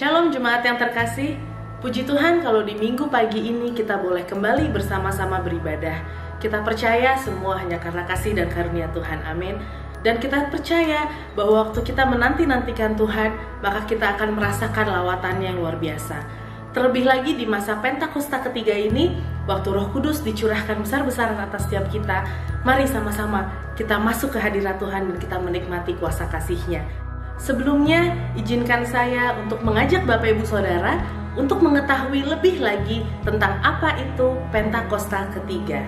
Shalom jemaat yang terkasih. Puji Tuhan kalau di minggu pagi ini kita boleh kembali bersama-sama beribadah. Kita percaya semua hanya karena kasih dan karunia Tuhan, amin. Dan kita percaya bahwa waktu kita menanti-nantikan Tuhan, maka kita akan merasakan lawatannya yang luar biasa. Terlebih lagi di masa Pentakosta ketiga ini, waktu Roh Kudus dicurahkan besar-besaran atas setiap kita, mari sama-sama kita masuk ke hadirat Tuhan dan kita menikmati kuasa kasih-Nya. Sebelumnya, izinkan saya untuk mengajak Bapak Ibu Saudara untuk mengetahui lebih lagi tentang apa itu Pentakosta ketiga.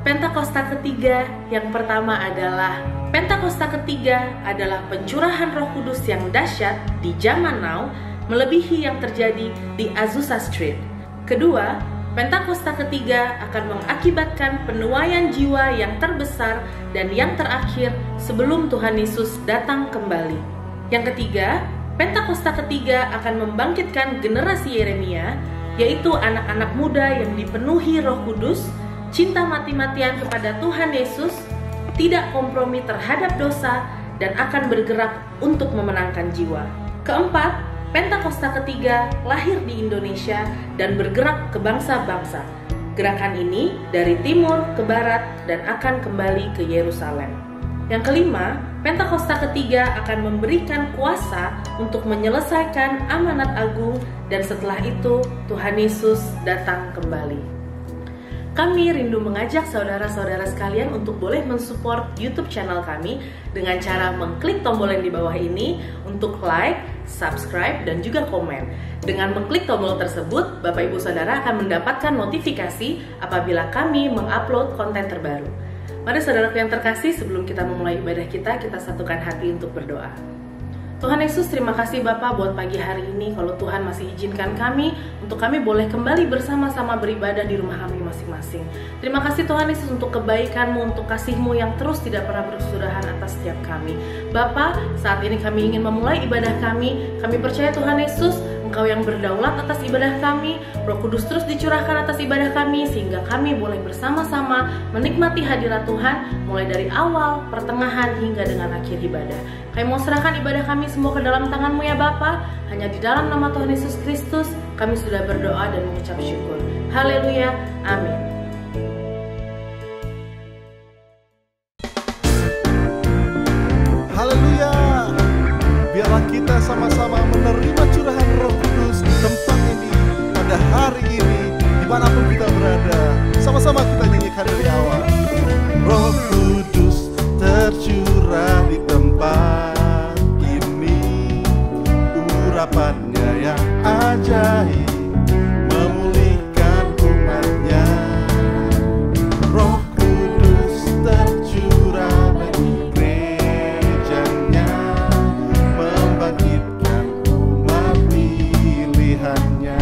Pentakosta ketiga yang pertama adalah Pentakosta ketiga adalah pencurahan Roh Kudus yang dahsyat di zaman now melebihi yang terjadi di Azusa Street. Kedua, Pentakosta ketiga akan mengakibatkan penuaian jiwa yang terbesar dan yang terakhir sebelum Tuhan Yesus datang kembali. Yang ketiga, Pentakosta ketiga akan membangkitkan generasi Yeremia, yaitu anak-anak muda yang dipenuhi Roh Kudus, cinta mati-matian kepada Tuhan Yesus, tidak kompromi terhadap dosa, dan akan bergerak untuk memenangkan jiwa. Keempat, Pentakosta ketiga lahir di Indonesia dan bergerak ke bangsa-bangsa. Gerakan ini dari timur ke barat dan akan kembali ke Yerusalem. Yang kelima, Pentakosta ketiga akan memberikan kuasa untuk menyelesaikan amanat agung dan setelah itu Tuhan Yesus datang kembali. Kami rindu mengajak saudara-saudara sekalian untuk boleh mensupport YouTube channel kami dengan cara mengklik tombol yang di bawah ini untuk like, subscribe, dan juga komen. Dengan mengklik tombol tersebut, Bapak Ibu Saudara akan mendapatkan notifikasi apabila kami mengupload konten terbaru. Mari saudaraku yang terkasih, sebelum kita memulai ibadah kita satukan hati untuk berdoa. Tuhan Yesus, terima kasih Bapa buat pagi hari ini. Kalau Tuhan masih izinkan kami untuk kami boleh kembali bersama-sama beribadah di rumah kami masing-masing. Terima kasih Tuhan Yesus untuk kebaikan-Mu, untuk kasih-Mu yang terus tidak pernah berkesudahan atas setiap kami. Bapa, saat ini kami ingin memulai ibadah kami. Kami percaya Tuhan Yesus, Engkau yang berdaulat atas ibadah kami. Roh Kudus terus dicurahkan atas ibadah kami sehingga kami boleh bersama-sama menikmati hadirat Tuhan mulai dari awal, pertengahan, hingga dengan akhir ibadah. Kami mau serahkan ibadah kami semua ke dalam tangan-Mu ya Bapa. Hanya di dalam nama Tuhan Yesus Kristus kami sudah berdoa dan mengucap syukur. Haleluya, amin. Haleluya. Biarlah kita sama-sama menerima curahan Roh Kudus di tempat ini, pada hari ini, dimanapun kita berada. Sama-sama kita nyanyikan dari awal. Roh Kudus tercurah di tempat ini, urapannya yang ajaib memulihkan umatnya. Roh Kudus tercurah bagi gerejanya, membangkitkan umat pilihannya.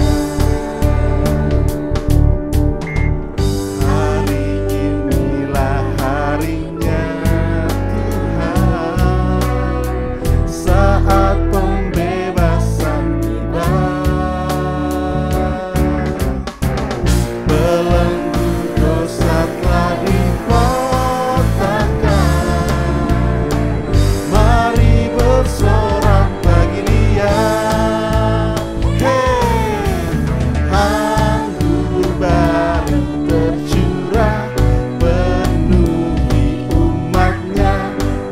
Hari inilah harinya Tuhan, saat pembebasan tiba. Belenggu dosa telah dikotakkan, mari bersorak bagi Dia. Hey, anggur baru tercurah, penuhi umatnya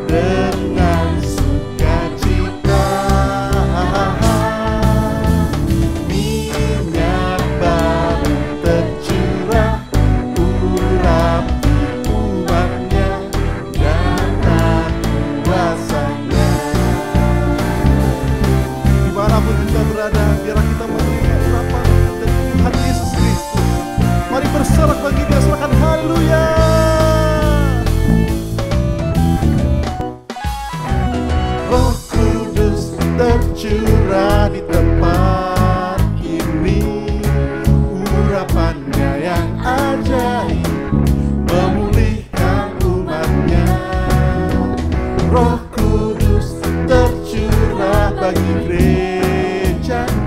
dengan sukacita. Minyak baru tercurah, urapi umatnya dengan kuasanya. Dimanapun kita berada, biarlah kita menerima urapan dari Tuhan Yesus Kristus. Mari bersorak bagi Dia, silakan haleluya. Roh Kudus tercurah di tempat ini, urapannya yang ajaib memulihkan umatnya. Roh Kudus tercurah bagi gerejanya,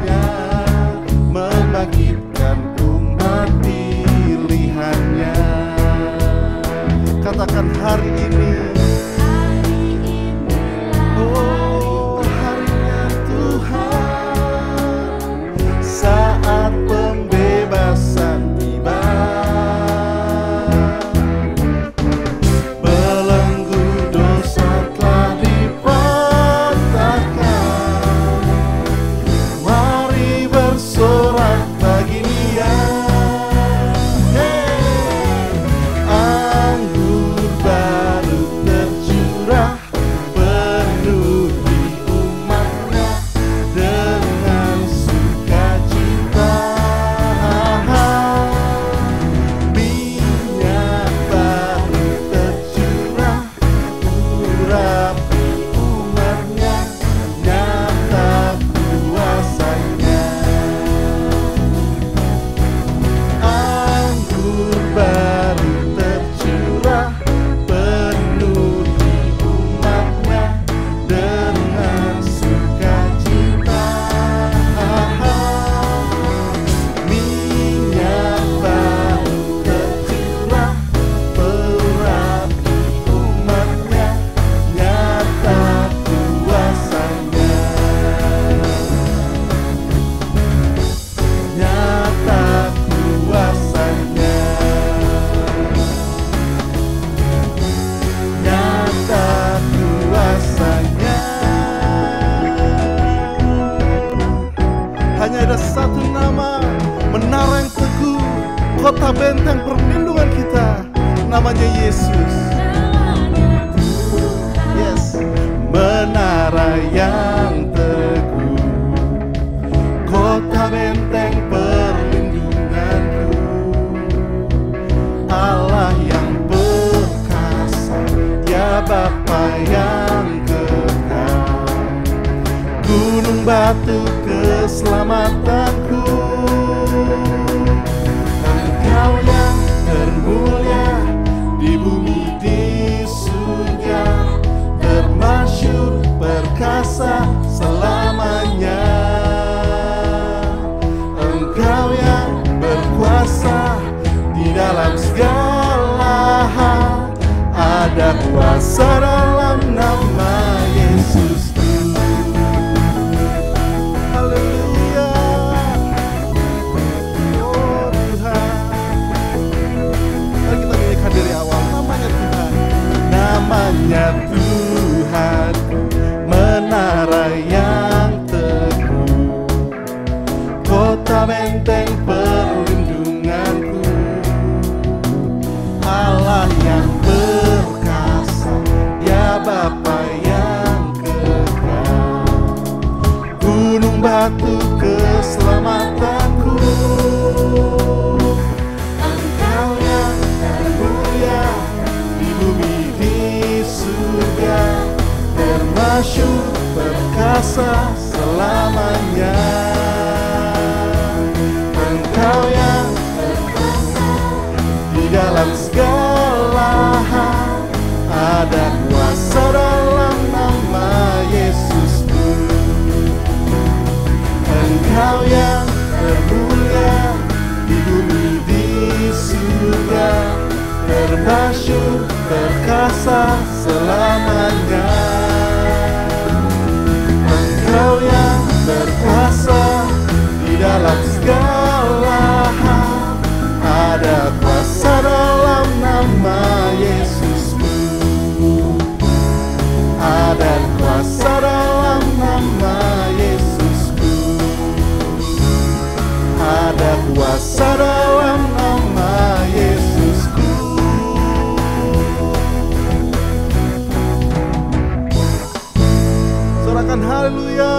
Hanya ada satu nama, menara yang teguh, kota benteng perlindungan kita, namanya Yesus. Yes, menara yang teguh, kota benteng perlindunganku, Allah yang perkasa, ya Bapa yang kekal, gunung batu keselamatanku. Engkau yang termulia di bumi di surga, termasyhur perkasa selamanya. Engkau yang berkuasa di dalam segala hal, ada kuasa dalam nama Yesus. Haleluya. Oh Tuhan, mari kita nyanyikan dari awal. Namanya Tuhan, namanya Tuhan, menara yang teguh, kota benteng perlindunganku, Allah yang perkasa, ya Bapa yang kekal, gunung batu keselamatanku. Engkau yang termulia di bumi di surga, termasyhur perkasa selamanya. Engkau yang berkuasa di dalam segala hal, ada kuasa dalam nama Yesusku. Engkau yang termulia di bumi di surga, termasyhur perkasa selamanya. Engkau yang berkuasa di dalam segala hal, ada kuasa dalam nama Yesusku, ada kuasa dalam nama Yesusku, ada kuasa dalam nama Yesusku. Sorakan haleluya.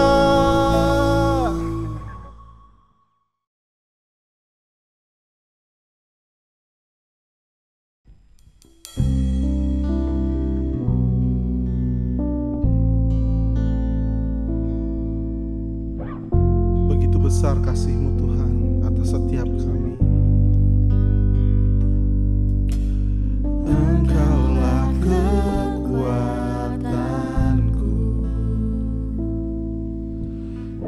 Begitu besar kasih-Mu Tuhan atas setiap kami. Engkaulah kekuatanku,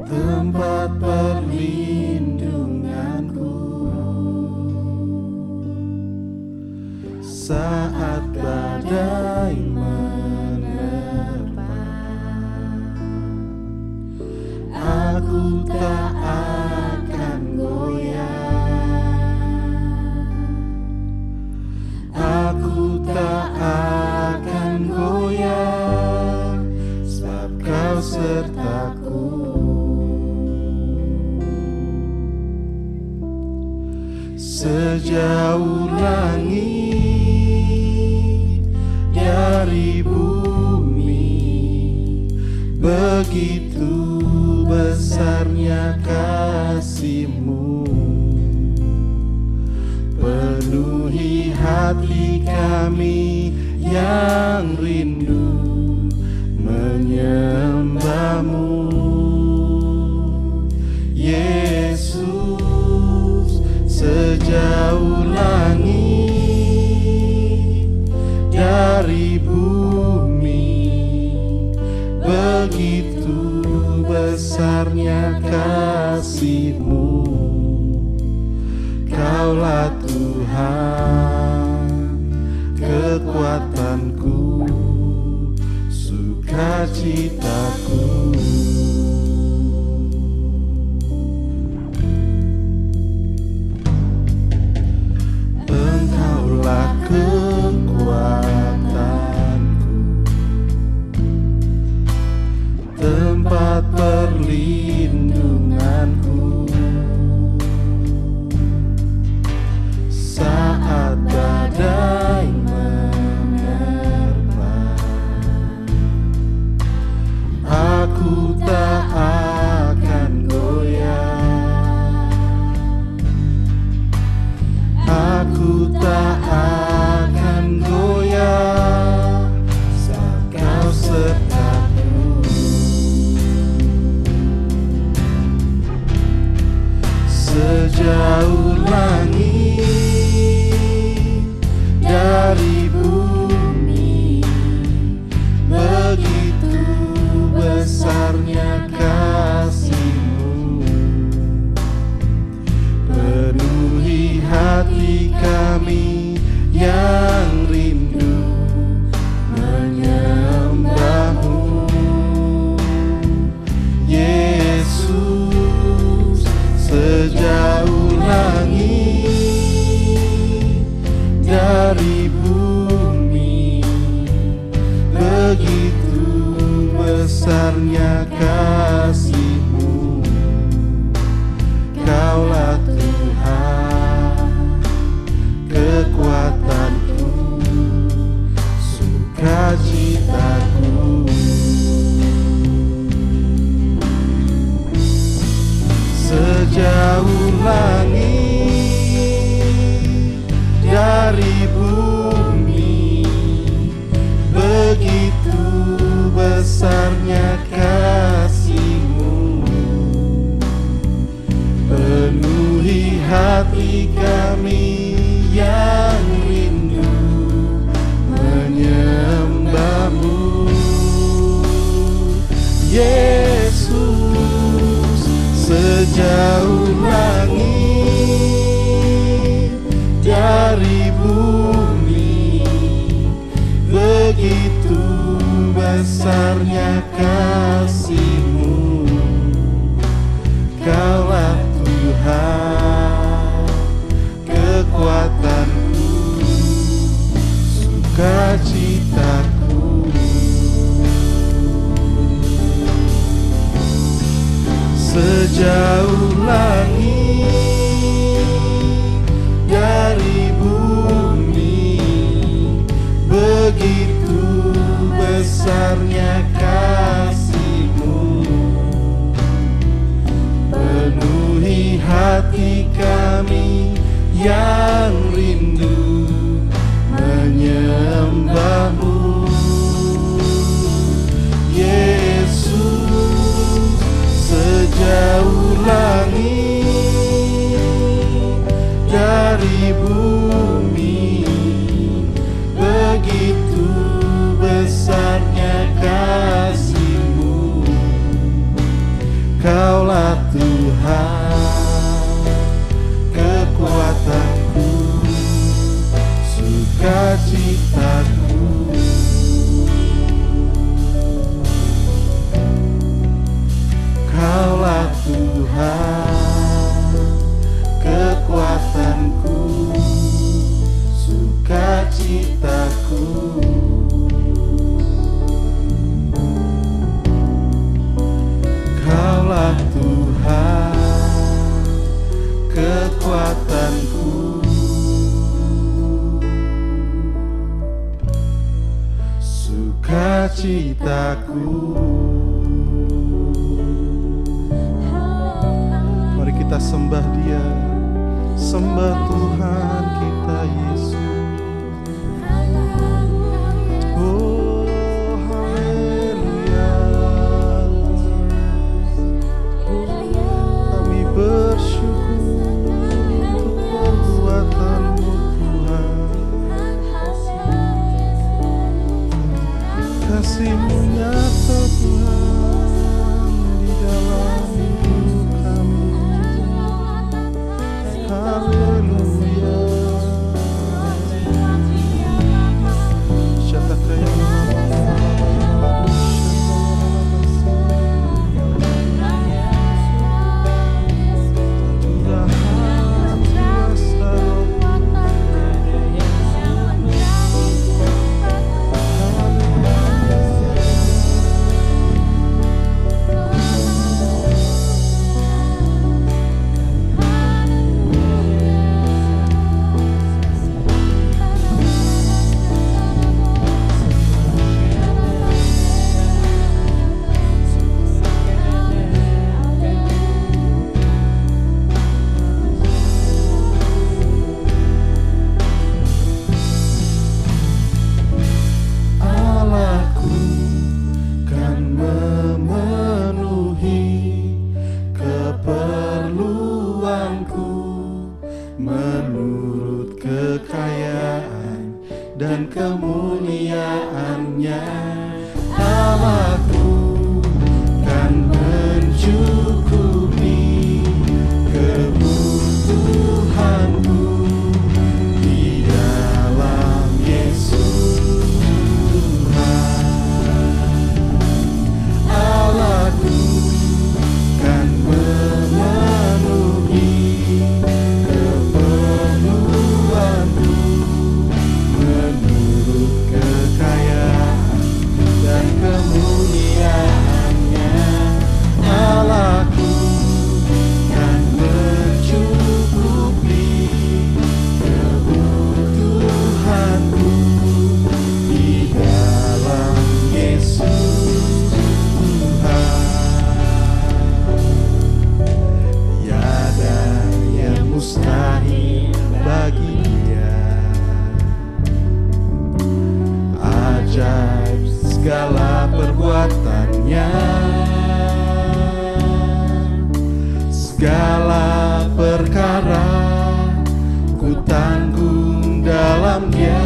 tempat perlindunganku, saat badai menerpa, aku tak akan goyah, aku tak akan goyah, sebab Kau sertaku. Sejauh langit dari bumi, begitu besarnya kasih-Mu, penuhi hati kami yang rindu menyembah-Mu. Yesus, sejauh langit dari bumi, begitu besarnya kasih-Mu. Kaulah Tuhan, kekuatanku, sukacitaku. Engkaulah kekuatanku, tempat perlindunganku, Sejauh langit dari bumi, begitu besarnya kasih-Mu. Penuhi hati kami yang rindu menyembah-Mu. Yesus, sejauh langit dari bumi, begitu besarnya kasih-Mu. Kaulah Tuhan, kekuatanku, sukacitaku. Sejauh langit dari bumi, begitu besarnya kasih-Mu. Penuhi hati kami yang rindu menyembah-Mu. Yesus, sejauh langit dari bumi, begitu besarnya kasih-Mu. Kaulah Tuhan, kekuatanku, sukacitaku. Sejauh langit dari bumi, begitu besarnya kasih-Mu. Penuhi hati kami yang rindu menyembah-Mu. Yesus, sejauh langit dari bumi, begitu besarnya kasih-Mu. Kaulah Tuhan, kekuatanku, sukacitaku. Kaulah Tuhan, kekuatanku, sukacitaku. Kaulah Tuhan, kekuatanku, sukacitaku. Mari kita sembah Dia, sembah Tuhan kita Yesus. Oh, haleluya. Kami bersyukur untuk perbuatan-Mu Tuhan. Kasih-Mu nyata Tuhan di dalam hidup kami. Haleluya. dan kemuliaan-Nya. Allahku kan mencukupi kebutuhanku di dalam Yesus Tuhan. Allahku kan memenuhi keperluanku menurut kekayaan dan kemuliaan-Nya. Allahku kan mencukupi kebutuhanku di dalam Yesus Tuhan. Tiada yang mustahil bagi Dia. Ajaib segala perbuatan-Nya, segala perkara ku tanggung dalam Dia,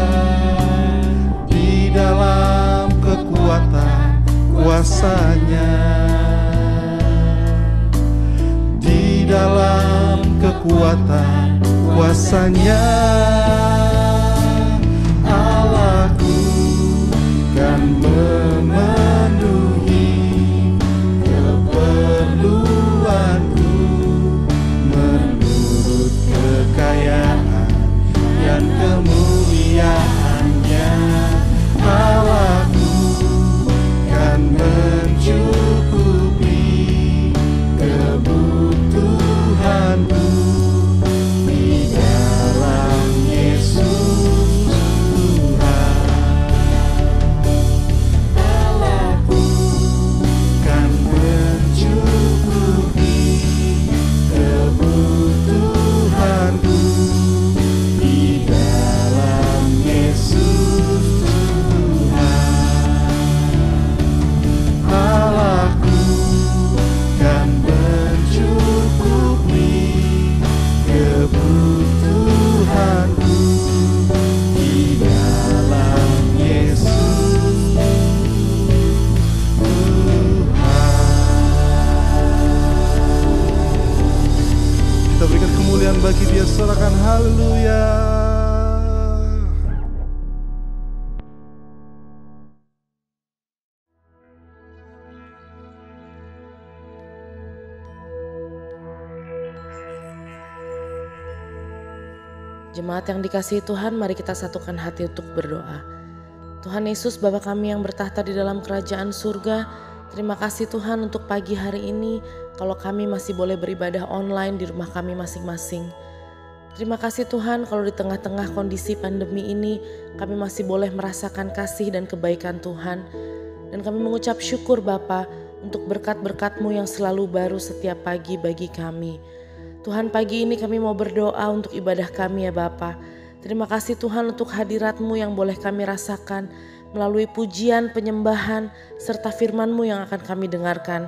di dalam kekuatan kuasa-Nya, di dalam kekuatan kuasa-Nya. Allahku kan memenuhi keperluanku menurut kekayaan dan kemuliaan-Nya. Allahku kan mencukupi kebutuhanku di dalam Yesus Tuhan. Allahku kan mencukupi kebutuhanku di dalam Yesus Tuhan. Allahku kan mencukupi kebutuhanku di dalam Yesus Tuhan. Kita berikan kemuliaan bagi Dia, sorakan haleluya. Jemaat yang dikasihi Tuhan, mari kita satukan hati untuk berdoa. Tuhan Yesus, Bapa kami yang bertahta di dalam kerajaan surga, terima kasih Tuhan untuk pagi hari ini, kalau kami masih boleh beribadah online di rumah kami masing-masing. Terima kasih Tuhan kalau di tengah-tengah kondisi pandemi ini, kami masih boleh merasakan kasih dan kebaikan Tuhan. Dan kami mengucap syukur Bapa untuk berkat-berkat-Mu yang selalu baru setiap pagi bagi kami. Tuhan, pagi ini kami mau berdoa untuk ibadah kami ya Bapa. Terima kasih Tuhan untuk hadirat-Mu yang boleh kami rasakan melalui pujian, penyembahan, serta firman-Mu yang akan kami dengarkan.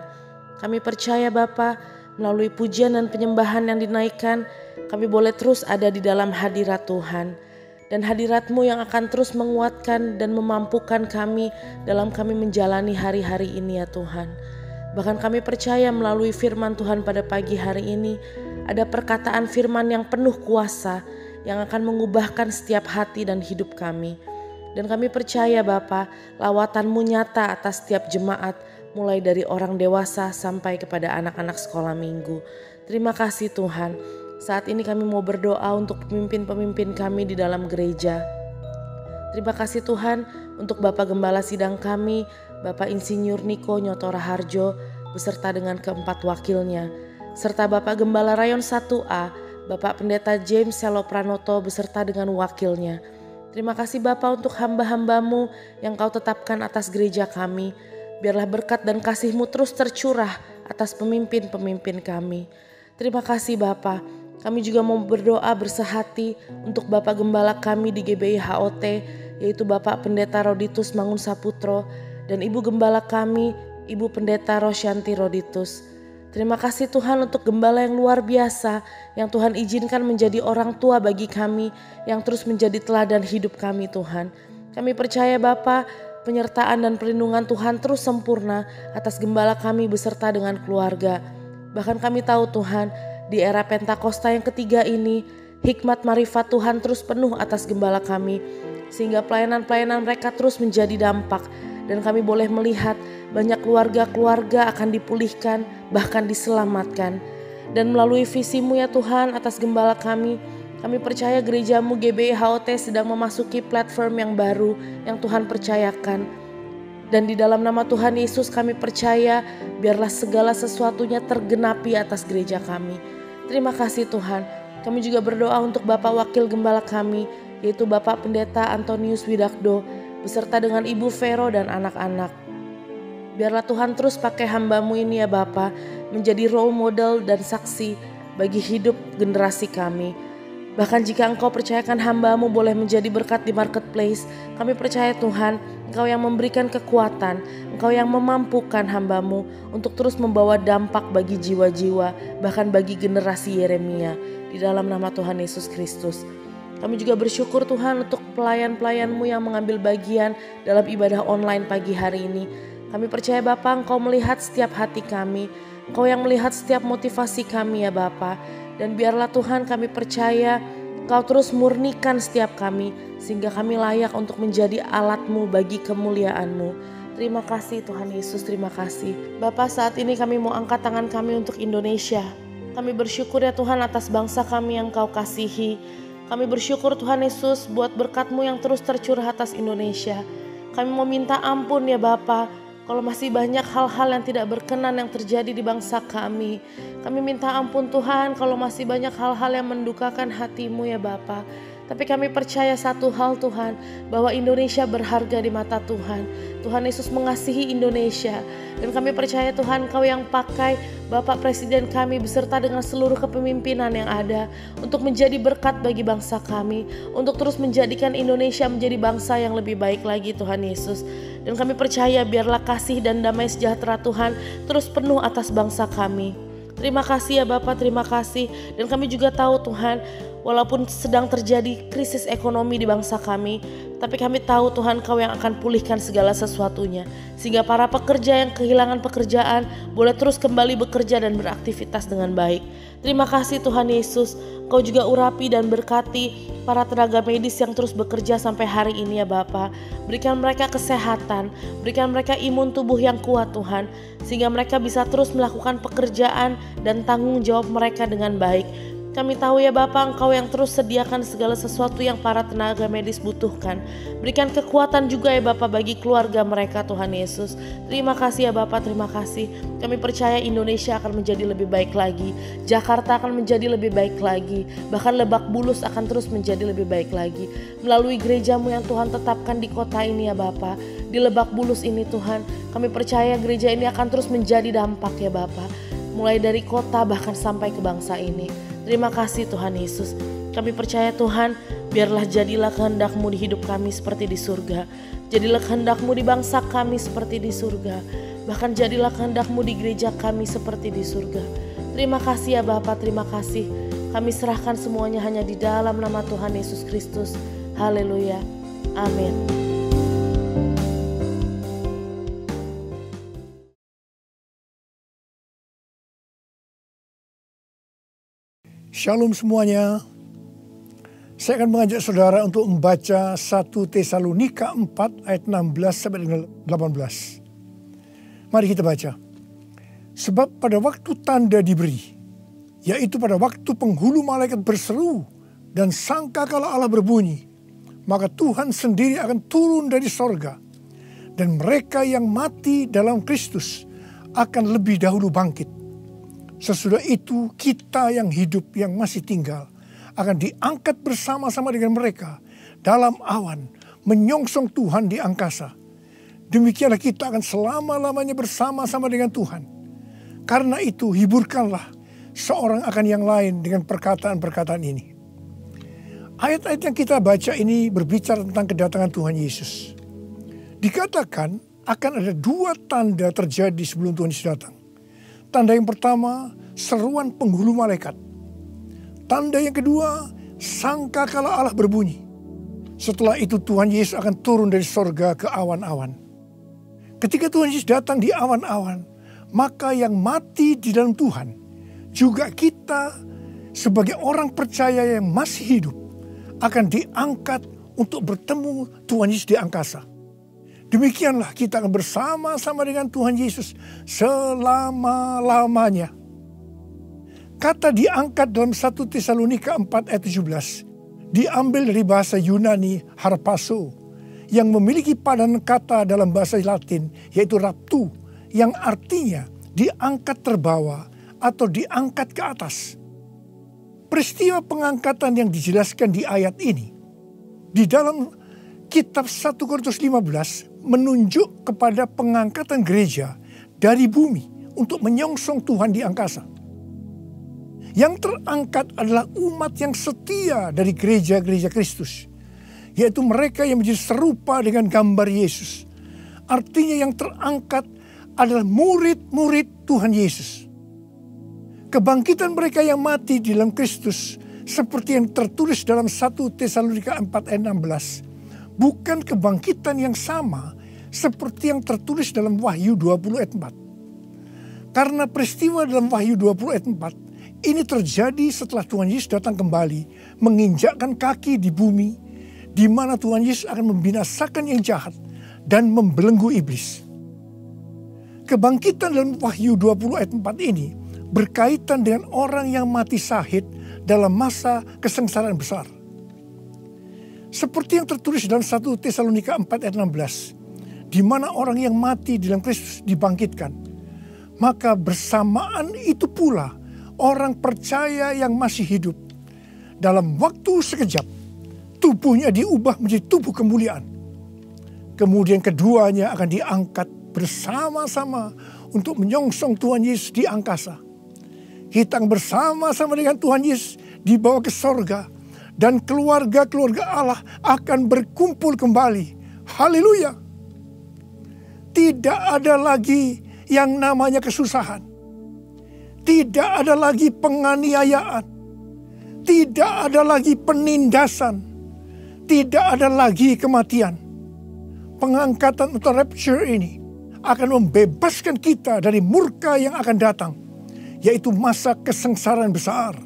Kami percaya Bapa, melalui pujian dan penyembahan yang dinaikkan, kami boleh terus ada di dalam hadirat Tuhan. Dan hadirat-Mu yang akan terus menguatkan dan memampukan kami dalam kami menjalani hari-hari ini ya Tuhan. Bahkan kami percaya melalui firman Tuhan pada pagi hari ini, ada perkataan firman yang penuh kuasa yang akan mengubahkan setiap hati dan hidup kami. Dan kami percaya Bapa, lawatan-Mu nyata atas setiap jemaat, mulai dari orang dewasa sampai kepada anak-anak sekolah minggu. Terima kasih Tuhan. Saat ini kami mau berdoa untuk pemimpin-pemimpin kami di dalam gereja. Terima kasih Tuhan untuk Bapak Gembala Sidang kami, Bapak Insinyur Niko Nyotora Harjo, beserta dengan keempat wakilnya, serta Bapak Gembala Rayon 1A, Bapak Pendeta James Selo Pranoto beserta dengan wakilnya. Terima kasih Bapak untuk hamba-hamba-Mu yang Kau tetapkan atas gereja kami. Biarlah berkat dan kasih-Mu terus tercurah atas pemimpin-pemimpin kami. Terima kasih Bapak. Kami juga mau berdoa bersehati untuk Bapak Gembala kami di GBI HOT, yaitu Bapak Pendeta Roditus Mangun Saputro, dan Ibu Gembala kami, Ibu Pendeta Rosyanti Roditus. Terima kasih Tuhan untuk gembala yang luar biasa, yang Tuhan izinkan menjadi orang tua bagi kami, yang terus menjadi teladan hidup kami Tuhan. Kami percaya Bapa, penyertaan dan perlindungan Tuhan terus sempurna atas gembala kami beserta dengan keluarga. Bahkan kami tahu Tuhan, di era Pentakosta yang ketiga ini, hikmat marifat Tuhan terus penuh atas gembala kami, sehingga pelayanan-pelayanan mereka terus menjadi dampak, dan kami boleh melihat banyak keluarga-keluarga akan dipulihkan, bahkan diselamatkan. Dan melalui visi-Mu ya Tuhan atas gembala kami percaya gereja-Mu GBI HOT sedang memasuki platform yang baru yang Tuhan percayakan. Dan di dalam nama Tuhan Yesus kami percaya, biarlah segala sesuatunya tergenapi atas gereja kami. Terima kasih Tuhan. Kami juga berdoa untuk Bapak Wakil Gembala kami, yaitu Bapak Pendeta Antonius Widakdo, beserta dengan Ibu Vero dan anak-anak. Biarlah Tuhan terus pakai hamba-Mu ini ya Bapak, menjadi role model dan saksi bagi hidup generasi kami. Bahkan jika Engkau percayakan hamba-Mu boleh menjadi berkat di marketplace, kami percaya Tuhan, Engkau yang memberikan kekuatan, Engkau yang memampukan hamba-Mu untuk terus membawa dampak bagi jiwa-jiwa, bahkan bagi generasi Yeremia, di dalam nama Tuhan Yesus Kristus. Kami juga bersyukur Tuhan untuk pelayan-pelayan-Mu yang mengambil bagian dalam ibadah online pagi hari ini. Kami percaya Bapa, Engkau melihat setiap hati kami, Engkau yang melihat setiap motivasi kami ya Bapa. Dan biarlah Tuhan kami percaya Engkau terus murnikan setiap kami, sehingga kami layak untuk menjadi alat-Mu bagi kemuliaan-Mu. Terima kasih Tuhan Yesus, terima kasih. Bapa, saat ini kami mau angkat tangan kami untuk Indonesia. Kami bersyukur ya Tuhan atas bangsa kami yang Engkau kasihi. Kami bersyukur Tuhan Yesus buat berkat-Mu yang terus tercurah atas Indonesia. Kami mau minta ampun ya Bapa, kalau masih banyak hal-hal yang tidak berkenan yang terjadi di bangsa kami. Kami minta ampun Tuhan kalau masih banyak hal-hal yang mendukakan hati-Mu ya Bapa. Tapi kami percaya satu hal Tuhan, bahwa Indonesia berharga di mata Tuhan. Tuhan Yesus mengasihi Indonesia. Dan kami percaya Tuhan, Engkau yang pakai Bapak Presiden kami beserta dengan seluruh kepemimpinan yang ada untuk menjadi berkat bagi bangsa kami, untuk terus menjadikan Indonesia menjadi bangsa yang lebih baik lagi Tuhan Yesus. Dan kami percaya biarlah kasih dan damai sejahtera Tuhan terus penuh atas bangsa kami. Terima kasih ya Bapak, terima kasih. Dan kami juga tahu Tuhan, walaupun sedang terjadi krisis ekonomi di bangsa kami, tapi kami tahu Tuhan Kau yang akan pulihkan segala sesuatunya, sehingga para pekerja yang kehilangan pekerjaan boleh terus kembali bekerja dan beraktivitas dengan baik. Terima kasih Tuhan Yesus, Kau juga urapi dan berkati para tenaga medis yang terus bekerja sampai hari ini ya Bapa. Berikan mereka kesehatan, berikan mereka imun tubuh yang kuat Tuhan, sehingga mereka bisa terus melakukan pekerjaan dan tanggung jawab mereka dengan baik. Kami tahu ya Bapa, Engkau yang terus sediakan segala sesuatu yang para tenaga medis butuhkan. Berikan kekuatan juga ya Bapa bagi keluarga mereka Tuhan Yesus. Terima kasih ya Bapa, terima kasih. Kami percaya Indonesia akan menjadi lebih baik lagi. Jakarta akan menjadi lebih baik lagi. Bahkan Lebak Bulus akan terus menjadi lebih baik lagi. Melalui gereja-Mu yang Tuhan tetapkan di kota ini ya Bapa. Di Lebak Bulus ini Tuhan, kami percaya gereja ini akan terus menjadi dampak ya Bapa. Mulai dari kota bahkan sampai ke bangsa ini. Terima kasih Tuhan Yesus. Kami percaya Tuhan, biarlah jadilah kehendak-Mu di hidup kami seperti di surga. Jadilah kehendak-Mu di bangsa kami seperti di surga. Bahkan jadilah kehendak-Mu di gereja kami seperti di surga. Terima kasih ya Bapa, terima kasih. Kami serahkan semuanya hanya di dalam nama Tuhan Yesus Kristus. Haleluya. Amin. Shalom semuanya. Saya akan mengajak saudara untuk membaca 1 Tesalonika 4 ayat 16 sampai dengan 18. Mari kita baca. Sebab pada waktu tanda diberi, yaitu pada waktu penghulu malaikat berseru dan sangkakala Allah berbunyi, maka Tuhan sendiri akan turun dari sorga, dan mereka yang mati dalam Kristus akan lebih dahulu bangkit. Sesudah itu kita yang hidup yang masih tinggal akan diangkat bersama-sama dengan mereka dalam awan menyongsong Tuhan di angkasa. Demikianlah kita akan selama-lamanya bersama-sama dengan Tuhan. Karena itu hiburkanlah seorang akan yang lain dengan perkataan-perkataan ini. Ayat-ayat yang kita baca ini berbicara tentang kedatangan Tuhan Yesus. Dikatakan akan ada 2 tanda terjadi sebelum Tuhan Yesus datang. Tanda yang pertama, seruan penghulu malaikat. Tanda yang kedua, sangkakala Allah berbunyi. Setelah itu Tuhan Yesus akan turun dari sorga ke awan-awan. Ketika Tuhan Yesus datang di awan-awan, maka yang mati di dalam Tuhan, juga kita sebagai orang percaya yang masih hidup, akan diangkat untuk bertemu Tuhan Yesus di angkasa. Demikianlah kita akan bersama-sama dengan Tuhan Yesus selama-lamanya. Kata diangkat dalam 1 Tesalonika 4 ayat 17 diambil dari bahasa Yunani harpazo yang memiliki padanan kata dalam bahasa Latin yaitu raptu yang artinya diangkat terbawa atau diangkat ke atas. Peristiwa pengangkatan yang dijelaskan di ayat ini di dalam kitab 1 Korintus 15 menunjuk kepada pengangkatan gereja dari bumi untuk menyongsong Tuhan di angkasa. Yang terangkat adalah umat yang setia dari gereja-gereja Kristus, yaitu mereka yang menjadi serupa dengan gambar Yesus. Artinya yang terangkat adalah murid-murid Tuhan Yesus. Kebangkitan mereka yang mati di dalam Kristus seperti yang tertulis dalam 1 Tesalonika 4 ayat 16 bukan kebangkitan yang sama seperti yang tertulis dalam Wahyu 20 ayat 4. Karena peristiwa dalam Wahyu 20 ayat 4 ini terjadi setelah Tuhan Yesus datang kembali menginjakkan kaki di bumi, di mana Tuhan Yesus akan membinasakan yang jahat dan membelenggu iblis. Kebangkitan dalam Wahyu 20 ayat 4 ini berkaitan dengan orang yang mati syahid dalam masa kesengsaraan besar. Seperti yang tertulis dalam 1 Tesalonika 4 ayat 16, di mana orang yang mati di dalam Kristus dibangkitkan. Maka bersamaan itu pula orang percaya yang masih hidup dalam waktu sekejap tubuhnya diubah menjadi tubuh kemuliaan. Kemudian keduanya akan diangkat bersama-sama untuk menyongsong Tuhan Yesus di angkasa. Kita bersama-sama dengan Tuhan Yesus dibawa ke sorga. Dan keluarga-keluarga Allah akan berkumpul kembali. Haleluya. Tidak ada lagi yang namanya kesusahan. Tidak ada lagi penganiayaan. Tidak ada lagi penindasan. Tidak ada lagi kematian. Pengangkatan atau rapture ini akan membebaskan kita dari murka yang akan datang, yaitu masa kesengsaraan besar.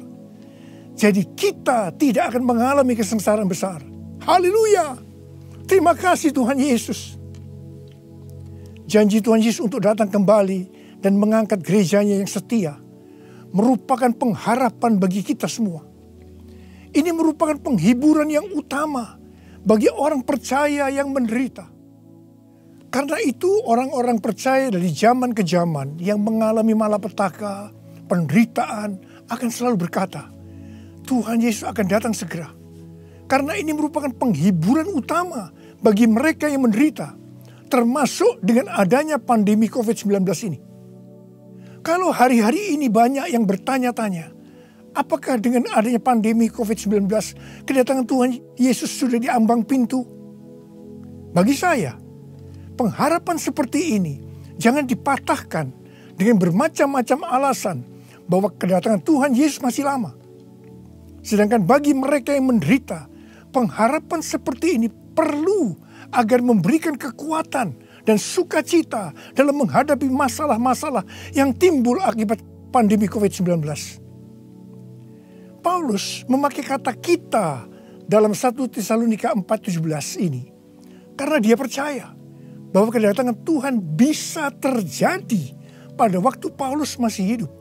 Jadi kita tidak akan mengalami kesengsaraan besar. Haleluya. Terima kasih Tuhan Yesus. Janji Tuhan Yesus untuk datang kembali dan mengangkat gerejanya yang setia merupakan pengharapan bagi kita semua. Ini merupakan penghiburan yang utama bagi orang percaya yang menderita. Karena itu orang-orang percaya dari zaman ke zaman yang mengalami malapetaka, penderitaan akan selalu berkata, Tuhan Yesus akan datang segera. Karena ini merupakan penghiburan utama bagi mereka yang menderita, termasuk dengan adanya pandemi COVID-19 ini. Kalau hari-hari ini banyak yang bertanya-tanya, apakah dengan adanya pandemi COVID-19, kedatangan Tuhan Yesus sudah di ambang pintu? Bagi saya, pengharapan seperti ini jangan dipatahkan dengan bermacam-macam alasan bahwa kedatangan Tuhan Yesus masih lama. Sedangkan bagi mereka yang menderita, pengharapan seperti ini perlu agar memberikan kekuatan dan sukacita dalam menghadapi masalah-masalah yang timbul akibat pandemi COVID-19. Paulus memakai kata kita dalam 1 Tesalonika 4:17 ini karena dia percaya bahwa kedatangan Tuhan bisa terjadi pada waktu Paulus masih hidup.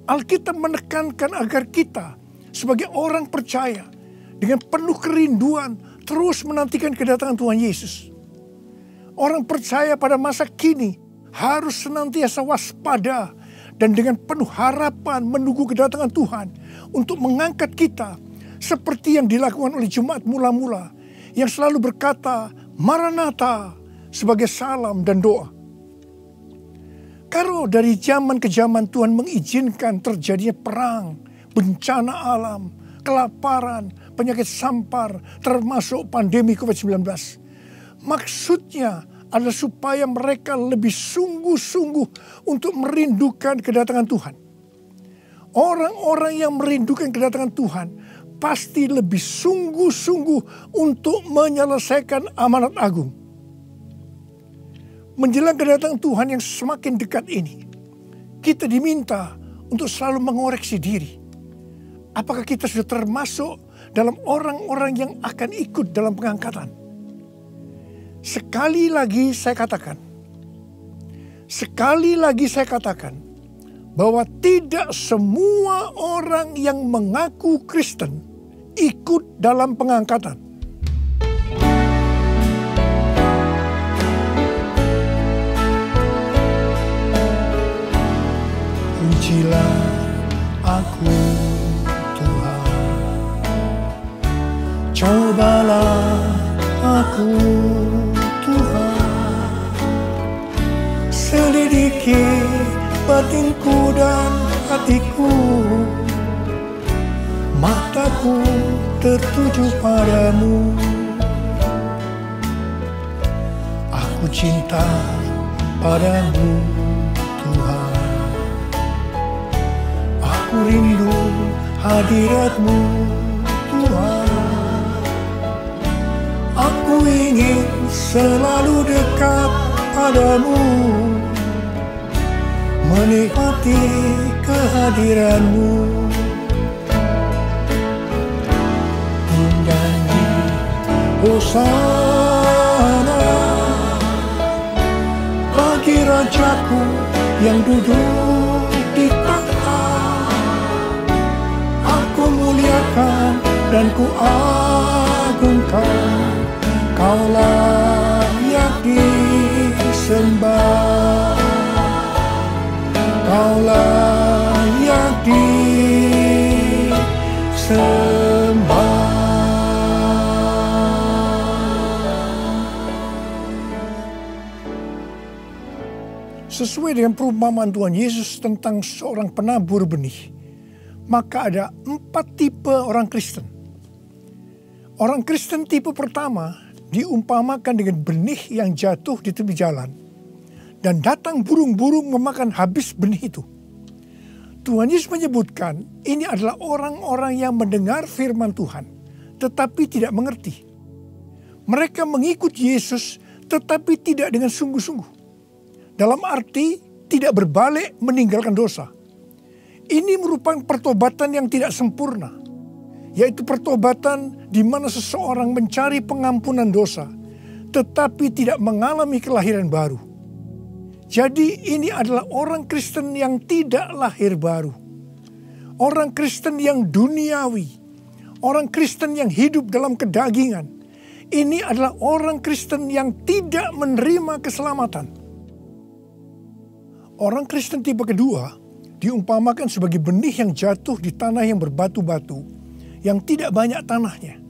Alkitab menekankan agar kita sebagai orang percaya dengan penuh kerinduan terus menantikan kedatangan Tuhan Yesus. Orang percaya pada masa kini harus senantiasa waspada dan dengan penuh harapan menunggu kedatangan Tuhan untuk mengangkat kita seperti yang dilakukan oleh jemaat mula-mula yang selalu berkata Maranatha sebagai salam dan doa. Kalau dari zaman ke zaman Tuhan mengizinkan terjadinya perang, bencana alam, kelaparan, penyakit sampar, termasuk pandemi COVID-19. Maksudnya adalah supaya mereka lebih sungguh-sungguh untuk merindukan kedatangan Tuhan. Orang-orang yang merindukan kedatangan Tuhan pasti lebih sungguh-sungguh untuk menyelesaikan amanat agung. Menjelang kedatangan Tuhan yang semakin dekat ini, kita diminta untuk selalu mengoreksi diri. Apakah kita sudah termasuk dalam orang-orang yang akan ikut dalam pengangkatan? Sekali lagi saya katakan, bahwa tidak semua orang yang mengaku Kristen ikut dalam pengangkatan. Pujilah aku Tuhan, cobalah aku Tuhan, selidiki batinku dan hatiku, mataku tertuju padamu. Aku cinta padamu Tuhan, aku rindu hadirat-Mu Tuhan. Aku ingin selalu dekat padamu, menikmati kehadiran-Mu. Menyanyi Hosana bagi Rajaku yang duduk di tahta. Aku muliakan dan ku agungkan, Kau layak disembah, Kau layak disembah. Sesuai dengan perumpamaan Tuhan Yesus tentang seorang penabur benih, maka ada 4 tipe orang Kristen. Orang Kristen tipe pertama diumpamakan dengan benih yang jatuh di tepi jalan, dan datang burung-burung memakan habis benih itu. Tuhan Yesus menyebutkan ini adalah orang-orang yang mendengar firman Tuhan, tetapi tidak mengerti. Mereka mengikut Yesus, tetapi tidak dengan sungguh-sungguh. Dalam arti tidak berbalik meninggalkan dosa. Ini merupakan pertobatan yang tidak sempurna, yaitu pertobatan di mana seseorang mencari pengampunan dosa, tetapi tidak mengalami kelahiran baru. Jadi ini adalah orang Kristen yang tidak lahir baru. Orang Kristen yang duniawi. Orang Kristen yang hidup dalam kedagingan. Ini adalah orang Kristen yang tidak menerima keselamatan. Orang Kristen tipe kedua diumpamakan sebagai benih yang jatuh di tanah yang berbatu-batu, yang tidak banyak tanahnya.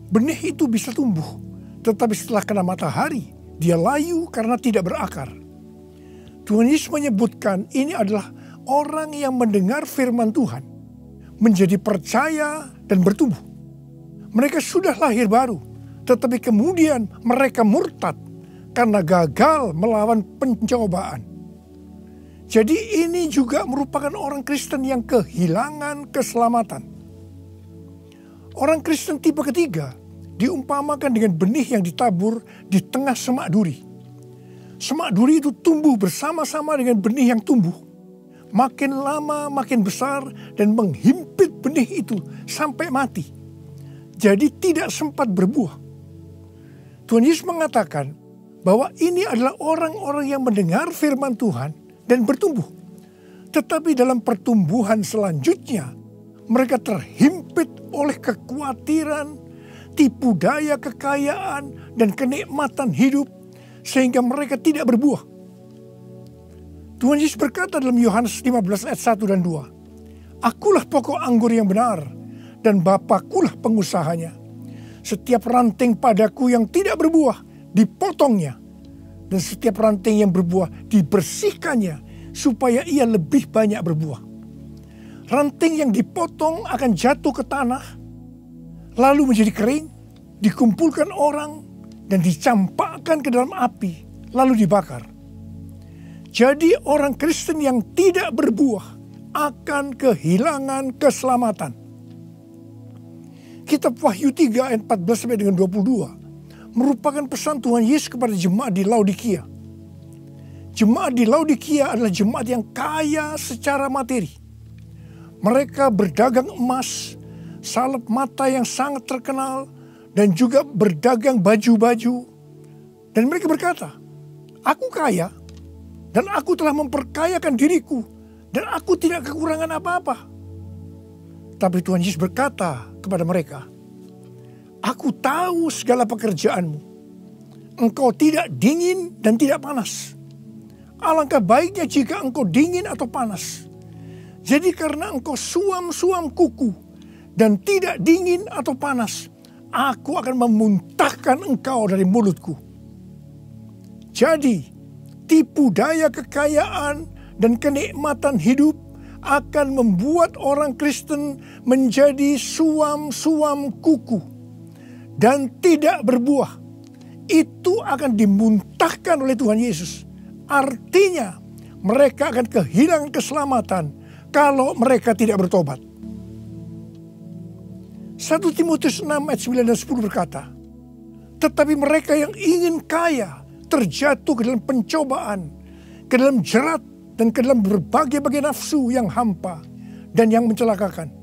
Benih itu bisa tumbuh, tetapi setelah kena matahari, dia layu karena tidak berakar. Tuhan Yesus menyebutkan ini adalah orang yang mendengar firman Tuhan, menjadi percaya dan bertumbuh. Mereka sudah lahir baru, tetapi kemudian mereka murtad karena gagal melawan pencobaan. Jadi ini juga merupakan orang Kristen yang kehilangan keselamatan. Orang Kristen tipe ketiga diumpamakan dengan benih yang ditabur di tengah semak duri. Semak duri itu tumbuh bersama-sama dengan benih yang tumbuh. Makin lama makin besar dan menghimpit benih itu sampai mati. Jadi tidak sempat berbuah. Tuhan Yesus mengatakan bahwa ini adalah orang-orang yang mendengar firman Tuhan dan bertumbuh. Tetapi dalam pertumbuhan selanjutnya, mereka terhimpit oleh kekhawatiran, tipu daya kekayaan, dan kenikmatan hidup, sehingga mereka tidak berbuah. Tuhan Yesus berkata dalam Yohanes 15 ayat 1 dan 2, Akulah pokok anggur yang benar, dan Bapakulah pengusahanya. Setiap ranting padaku yang tidak berbuah, dipotongnya. Dan setiap ranting yang berbuah dibersihkannya supaya ia lebih banyak berbuah. Ranting yang dipotong akan jatuh ke tanah, lalu menjadi kering, dikumpulkan orang, dan dicampakkan ke dalam api, lalu dibakar. Jadi orang Kristen yang tidak berbuah akan kehilangan keselamatan. kitab Wahyu 3 ayat 14 sampai dengan 22 merupakan pesan Tuhan Yesus kepada jemaat di Laodikia. Jemaat di Laodikia adalah jemaat yang kaya secara materi. Mereka berdagang emas, salep mata yang sangat terkenal, dan juga berdagang baju-baju. Dan mereka berkata, aku kaya, dan aku telah memperkayakan diriku, dan aku tidak kekurangan apa-apa. Tapi Tuhan Yesus berkata kepada mereka, aku tahu segala pekerjaanmu. Engkau tidak dingin dan tidak panas. Alangkah baiknya jika engkau dingin atau panas. Jadi karena engkau suam-suam kuku dan tidak dingin atau panas, aku akan memuntahkan engkau dari mulutku. Jadi, tipu daya kekayaan dan kenikmatan hidup akan membuat orang Kristen menjadi suam-suam kuku dan tidak berbuah. Itu akan dimuntahkan oleh Tuhan Yesus. Artinya, mereka akan kehilangan keselamatan kalau mereka tidak bertobat. 1 Timotius 6 ayat 9 dan 10 berkata, tetapi mereka yang ingin kaya terjatuh ke dalam pencobaan, ke dalam jerat, dan ke dalam berbagai-bagai nafsu yang hampa dan yang mencelakakan,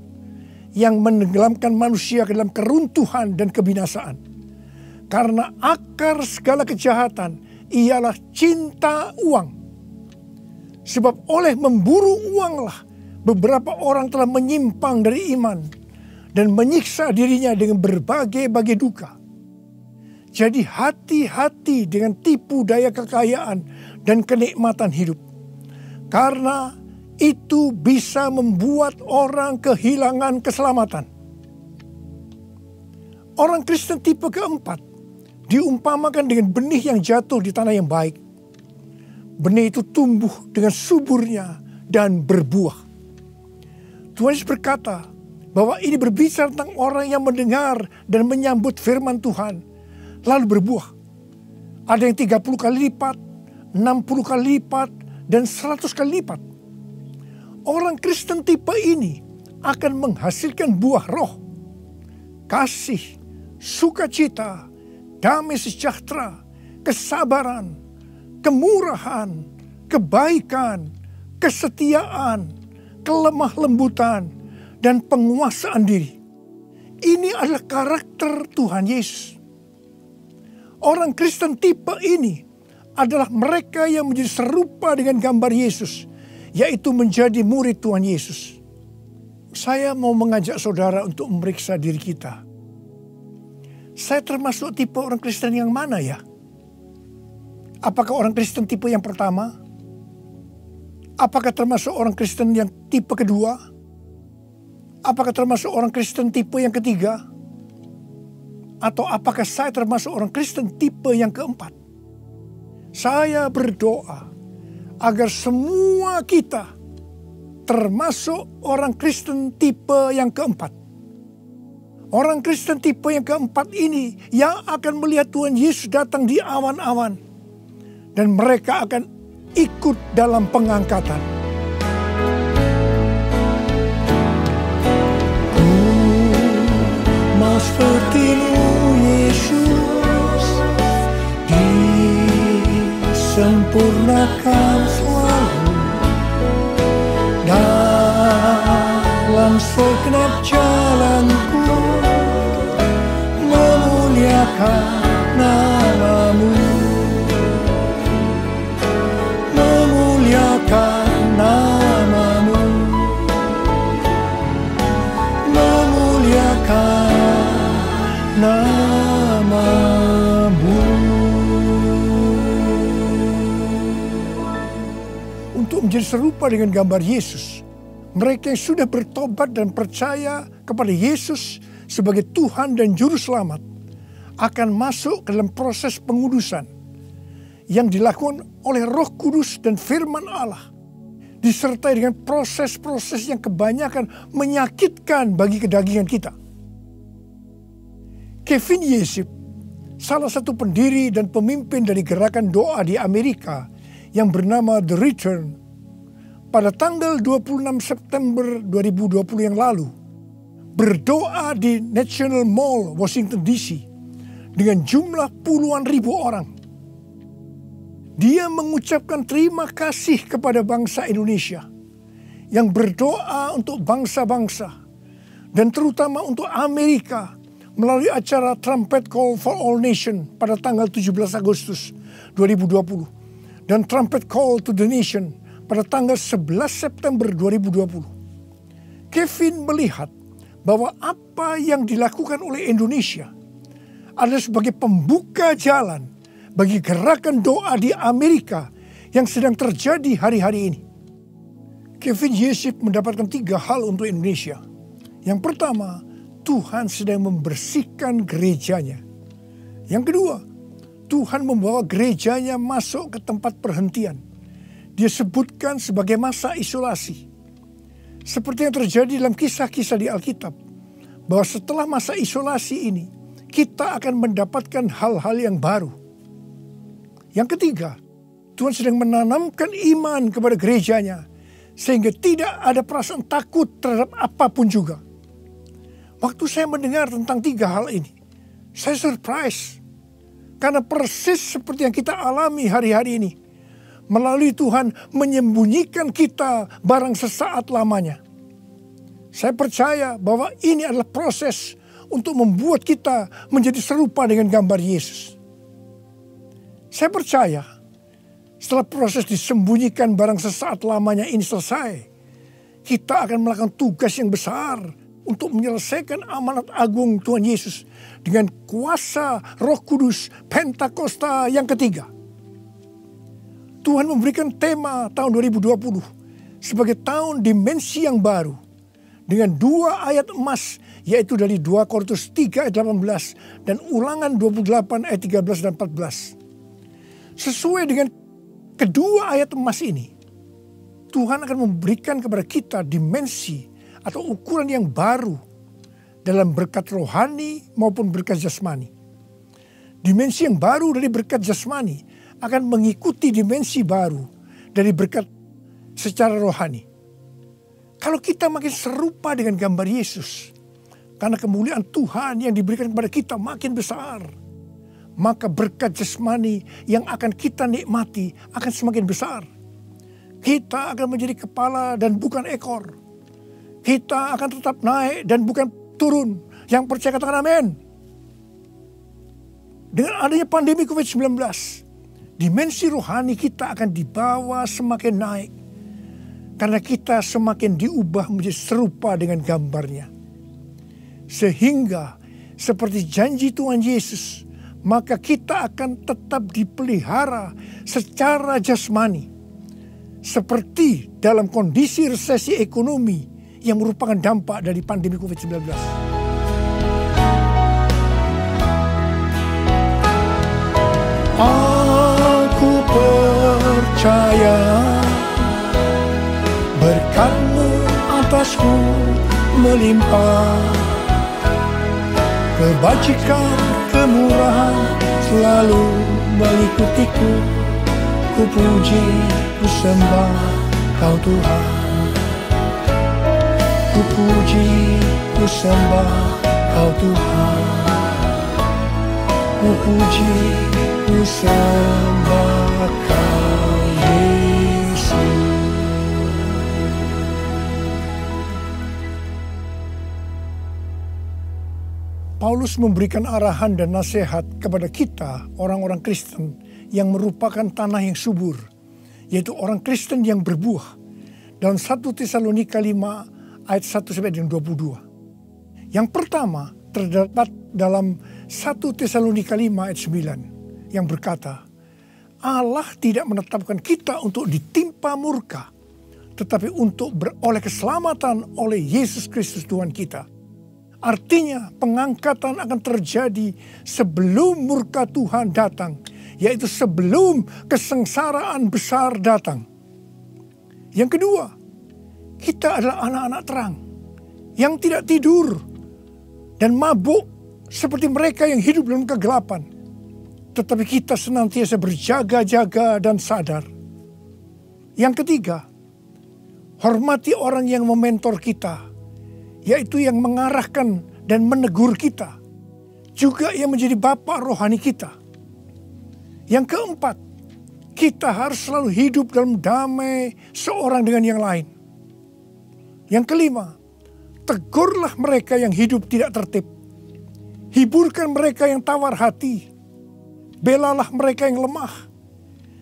yang menenggelamkan manusia ke dalam keruntuhan dan kebinasaan. Karena akar segala kejahatan ialah cinta uang. Sebab oleh memburu uanglah beberapa orang telah menyimpang dari iman dan menyiksa dirinya dengan berbagai-bagai duka. Jadi hati-hati dengan tipu daya kekayaan dan kenikmatan hidup. Karena itu bisa membuat orang kehilangan keselamatan. Orang Kristen tipe keempat diumpamakan dengan benih yang jatuh di tanah yang baik. Benih itu tumbuh dengan suburnya dan berbuah. Tuhan Yesus berkata bahwa ini berbicara tentang orang yang mendengar dan menyambut firman Tuhan, lalu berbuah. Ada yang 30 kali lipat, 60 kali lipat, dan 100 kali lipat. Orang Kristen tipe ini akan menghasilkan buah roh, kasih, sukacita, damai sejahtera, kesabaran, kemurahan, kebaikan, kesetiaan, kelemah lembutan, dan penguasaan diri. Ini adalah karakter Tuhan Yesus. Orang Kristen tipe ini adalah mereka yang menjadi serupa dengan gambar Yesus, yaitu menjadi murid Tuhan Yesus. Saya mau mengajak saudara untuk memeriksa diri kita. Saya termasuk tipe orang Kristen yang mana ya? Apakah orang Kristen tipe yang pertama? Apakah termasuk orang Kristen yang tipe kedua? Apakah termasuk orang Kristen tipe yang ketiga? Atau apakah saya termasuk orang Kristen tipe yang keempat? Saya berdoa agar semua kita termasuk orang Kristen tipe yang keempat. Orang Kristen tipe yang keempat ini yang akan melihat Tuhan Yesus datang di awan-awan. Dan mereka akan ikut dalam pengangkatan. Mau seperti-Mu Yesus, disempurnakan selalu dalam segenap jalanku, memuliakan nama-Mu, memuliakan nama-Mu, memuliakan nama-Mu. Untuk menjadi serupa dengan gambar Yesus, mereka yang sudah bertobat dan percaya kepada Yesus sebagai Tuhan dan Juru Selamat akan masuk ke dalam proses pengudusan yang dilakukan oleh Roh Kudus dan firman Allah, disertai dengan proses-proses yang kebanyakan menyakitkan bagi kedagingan kita. Kevin Yesip, salah satu pendiri dan pemimpin dari gerakan doa di Amerika yang bernama The Return, pada tanggal 26 September 2020 yang lalu, berdoa di National Mall, Washington DC, dengan jumlah puluhan ribu orang. Dia mengucapkan terima kasih kepada bangsa Indonesia yang berdoa untuk bangsa-bangsa dan terutama untuk Amerika melalui acara Trumpet Call for All Nation pada tanggal 17 Agustus 2020 dan Trumpet Call to the Nation pada tanggal 11 September 2020. Kevin melihat bahwa apa yang dilakukan oleh Indonesia adalah sebagai pembuka jalan bagi gerakan doa di Amerika yang sedang terjadi hari-hari ini. Kevin Yesip mendapatkan 3 hal untuk Indonesia. Yang pertama, Tuhan sedang membersihkan gerejanya. Yang kedua, Tuhan membawa gerejanya masuk ke tempat perhentian. Dia sebutkan sebagai masa isolasi. Seperti yang terjadi dalam kisah-kisah di Alkitab, bahwa setelah masa isolasi ini, kita akan mendapatkan hal-hal yang baru. Yang ketiga, Tuhan sedang menanamkan iman kepada gerejanya, sehingga tidak ada perasaan takut terhadap apapun juga. Waktu saya mendengar tentang 3 hal ini, saya surprise. Karena persis seperti yang kita alami hari-hari ini. Melalui Tuhan menyembunyikan kita barang sesaat lamanya. Saya percaya bahwa ini adalah proses untuk membuat kita menjadi serupa dengan gambar Yesus. Saya percaya setelah proses disembunyikan barang sesaat lamanya ini selesai, kita akan melakukan tugas yang besar untuk menyelesaikan amanat agung Tuhan Yesus dengan kuasa Roh Kudus Pentakosta yang ketiga. Tuhan memberikan tema tahun 2020 sebagai tahun dimensi yang baru dengan 2 ayat emas, yaitu dari 2 Korintus 3 ayat 18 dan Ulangan 28 ayat 13 dan 14. Sesuai dengan kedua ayat emas ini, Tuhan akan memberikan kepada kita dimensi atau ukuran yang baru dalam berkat rohani maupun berkat jasmani. Dimensi yang baru dari berkat jasmani akan mengikuti dimensi baru dari berkat secara rohani. Kalau kita makin serupa dengan gambar Yesus, karena kemuliaan Tuhan yang diberikan kepada kita makin besar, maka berkat jasmani yang akan kita nikmati akan semakin besar. Kita akan menjadi kepala dan bukan ekor. Kita akan tetap naik dan bukan turun. Yang percaya katakan amin. Dengan adanya pandemi COVID-19, dimensi rohani kita akan dibawa semakin naik. Karena kita semakin diubah menjadi serupa dengan gambarnya. Sehingga seperti janji Tuhan Yesus, maka kita akan tetap dipelihara secara jasmani. Seperti dalam kondisi resesi ekonomi yang merupakan dampak dari pandemi COVID-19. Aku percaya berkat-Mu atasku melimpah, kebajikan, kemurahan selalu mengikutiku. Ku puji, ku sembah Kau Tuhan. Ku puji, ku sembah Kau Tuhan. Ku puji, ku sembah Kau Yesus. Paulus memberikan arahan dan nasihat kepada kita, orang-orang Kristen yang merupakan tanah yang subur, yaitu orang Kristen yang berbuah. Dalam 1 Tesalonika 5 ayat 1-22. Yang pertama terdapat dalam 1 Tesalonika 5 ayat 9 yang berkata, Allah tidak menetapkan kita untuk ditimpa murka, tetapi untuk beroleh keselamatan oleh Yesus Kristus Tuhan kita. Artinya pengangkatan akan terjadi sebelum murka Tuhan datang, yaitu sebelum kesengsaraan besar datang. Yang kedua, kita adalah anak-anak terang yang tidak tidur dan mabuk seperti mereka yang hidup dalam kegelapan. Tetapi kita senantiasa berjaga-jaga dan sadar. Yang ketiga, hormati orang yang mementor kita, yaitu yang mengarahkan dan menegur kita, juga yang menjadi Bapa rohani kita. Yang keempat, kita harus selalu hidup dalam damai seorang dengan yang lain. Yang kelima, tegurlah mereka yang hidup tidak tertib. Hiburkan mereka yang tawar hati. Belalah mereka yang lemah.